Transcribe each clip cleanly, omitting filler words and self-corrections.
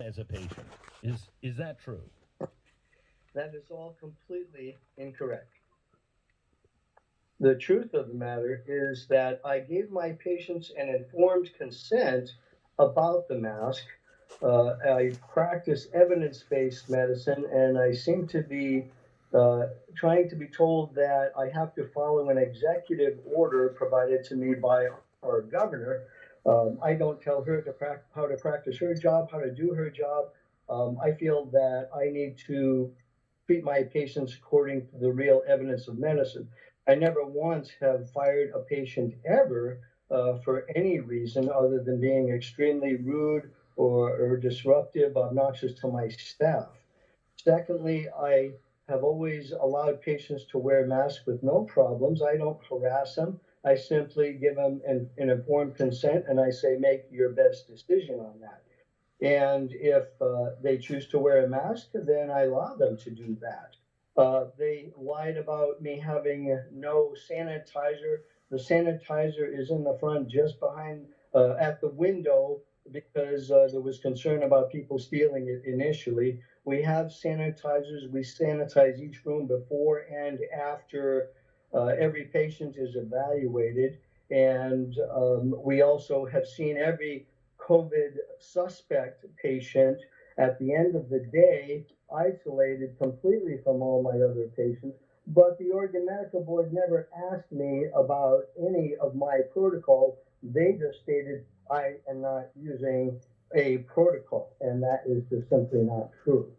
as a patient. Is that true? That is all completely incorrect. The truth of the matter is that I gave my patients an informed consent about the mask. I practice evidence based medicine, and I seem to be trying to be told that I have to follow an executive order provided to me by our governor. I don't tell her how to practice her job, how to do her job. I feel that I need to treat my patients according to the real evidence of medicine. I never once have fired a patient ever for any reason other than being extremely rude or disruptive, obnoxious to my staff. Secondly, I have always allowed patients to wear masks with no problems. I don't harass them. I simply give them an informed consent and I say, make your best decision on that. And if they choose to wear a mask, then I allow them to do that. They lied about me having no sanitizer. The sanitizer is in the front, just behind, at the window, because there was concern about people stealing it initially. We have sanitizers. We sanitize each room before and after every patient is evaluated. And we also have seen every COVID suspect patient at the end of the day isolated completely from all my other patients. But the Oregon Medical Board never asked me about any of my protocol. They just stated I am not using a protocol, and that is just simply not true.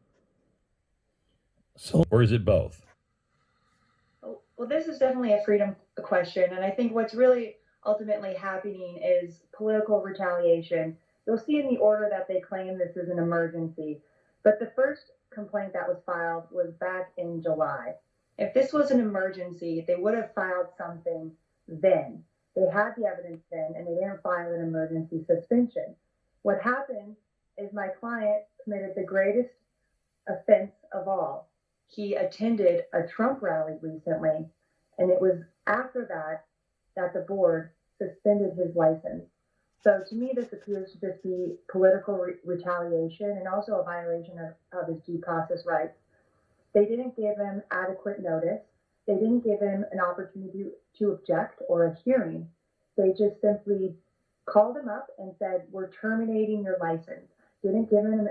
So, or is it both? Well, this is definitely a freedom question. And I think what's really ultimately happening is political retaliation. You'll see in the order that they claim this is an emergency. But the first complaint that was filed was back in July. If this was an emergency, they would have filed something then. They had the evidence then, and they didn't file an emergency suspension. What happened is my client committed the greatest offense of all. He attended a Trump rally recently, and it was after that that the board suspended his license. So to me, this appears to just be political retaliation and also a violation of his due process rights. They didn't give him adequate notice. They didn't give him an opportunity to object or a hearing. They just simply called him up and said, we're terminating your license. Didn't give him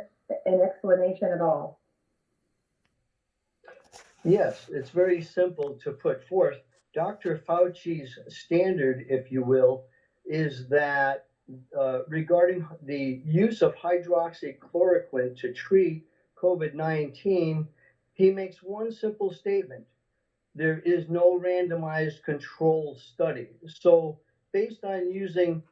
an explanation at all. Yes, it's very simple to put forth. Dr. Fauci's standard, if you will, is that regarding the use of hydroxychloroquine to treat COVID 19, he makes one simple statement: there is no randomized control study. So, based on using,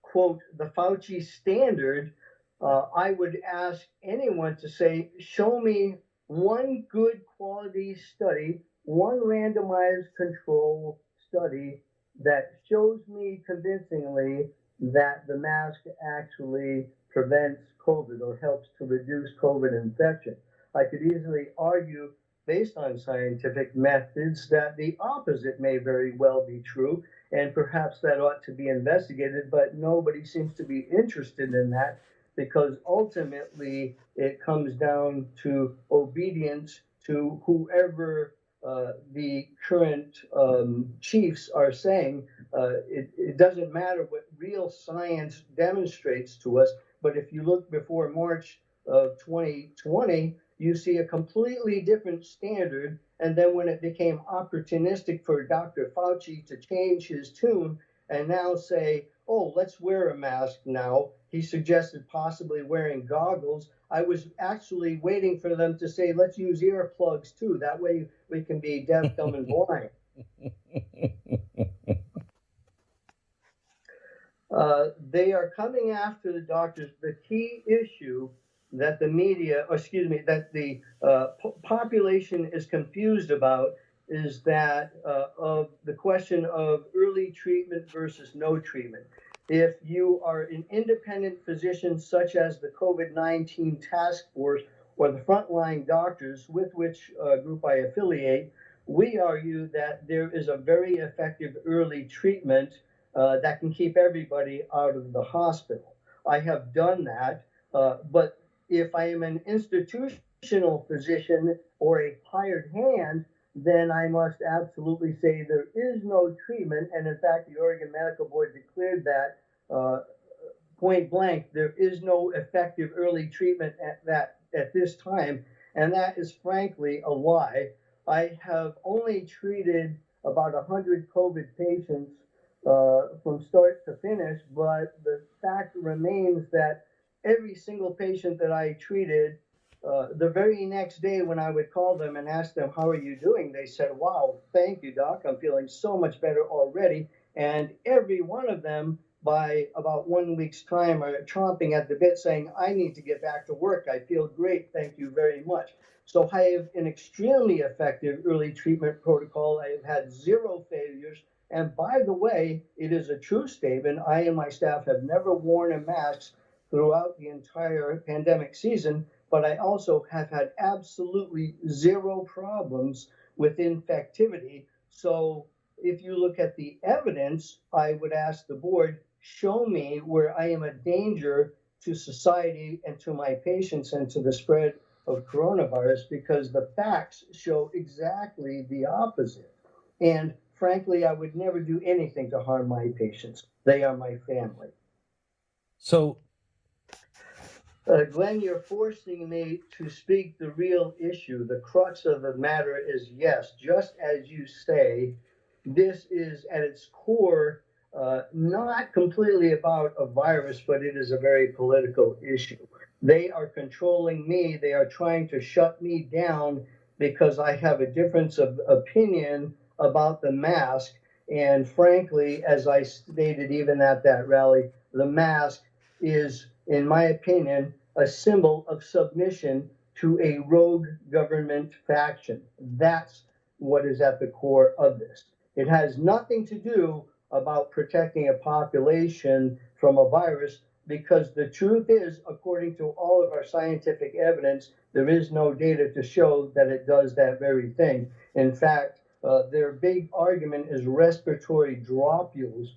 quote, the Fauci standard, I would ask anyone to say, show me one good quality study, one randomized control study that shows me convincingly that the mask actually prevents COVID or helps to reduce COVID infection. I could easily argue, based on scientific methods, that the opposite may very well be true, and perhaps that ought to be investigated, but nobody seems to be interested in that because ultimately it comes down to obedience to whoever the current chiefs are saying. It doesn't matter what real science demonstrates to us, but if you look before March of 2020, you see a completely different standard. And then when it became opportunistic for Dr. Fauci to change his tune and now say, oh, let's wear a mask now, he suggested possibly wearing goggles. I was actually waiting for them to say, let's use earplugs too. That way we can be deaf, dumb, and blind. They are coming after the doctors. The key issue that the media, or excuse me, that the population is confused about is that of the question of early treatment versus no treatment. If you are an independent physician, such as the COVID 19 task force or the frontline doctors with which group I affiliate, we argue that there is a very effective early treatment that can keep everybody out of the hospital. I have done that, but if I am an institutional physician or a hired hand, then I must absolutely say there is no treatment. And in fact, the Oregon Medical Board declared that point blank, there is no effective early treatment at this time. And that is frankly a lie. I have only treated about 100 COVID patients from start to finish, but the fact remains that every single patient that I treated, the very next day when I would call them and ask them, how are you doing? They said, wow, thank you, doc. I'm feeling so much better already. And every one of them, by about 1 week's time, are chomping at the bit saying, I need to get back to work. I feel great. Thank you very much. So I have an extremely effective early treatment protocol. I have had 0 failures. And by the way, it is a true statement. I and my staff have never worn a mask throughout the entire pandemic season, but I also have had absolutely 0 problems with infectivity. So if you look at the evidence, I would ask the board, show me where I am a danger to society and to my patients and to the spread of coronavirus, because the facts show exactly the opposite. And frankly, I would never do anything to harm my patients. They are my family. So, Glenn, you're forcing me to speak the real issue. The crux of the matter is, yes, just as you say, this is at its core not completely about a virus, but it is a very political issue. They are controlling me. They are trying to shut me down because I have a difference of opinion about the mask. And frankly, as I stated even at that rally, the mask is, in my opinion, a symbol of submission to a rogue government faction. That's what is at the core of this. It has nothing to do about protecting a population from a virus, because the truth is, according to all of our scientific evidence, there is no data to show that it does that very thing. In fact, their big argument is respiratory dropules.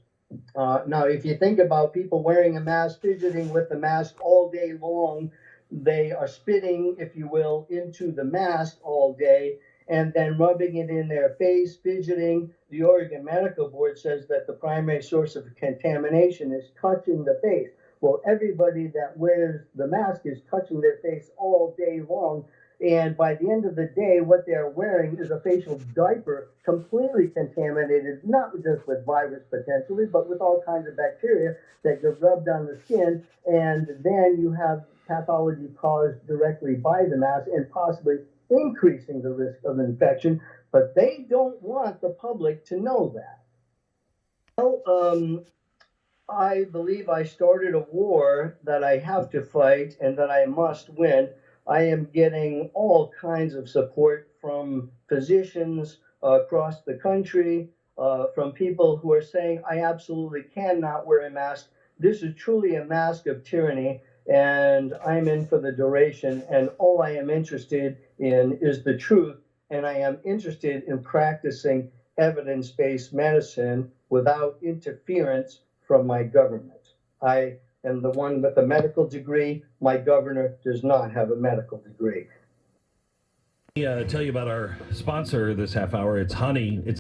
Now, if you think about people wearing a mask, fidgeting with the mask all day long, they are spitting, if you will, into the mask all day and then rubbing it in their face, fidgeting. The Oregon Medical Board says that the primary source of contamination is touching the face. Well, everybody that wears the mask is touching their face all day long. And by the end of the day, what they're wearing is a facial diaper completely contaminated, not just with virus potentially, but with all kinds of bacteria that get rubbed on the skin. And then you have pathology caused directly by the mask and possibly increasing the risk of infection. But they don't want the public to know that. Well, I believe I started a war that I have to fight and that I must win. I am getting all kinds of support from physicians across the country, from people who are saying, I absolutely cannot wear a mask. This is truly a mask of tyranny, and I'm in for the duration. And all I am interested in is the truth, and I am interested in practicing evidence-based medicine without interference from my government. I am the one with a medical degree. My governor does not have a medical degree. tell you about our sponsor this half hour. It's Honey. It's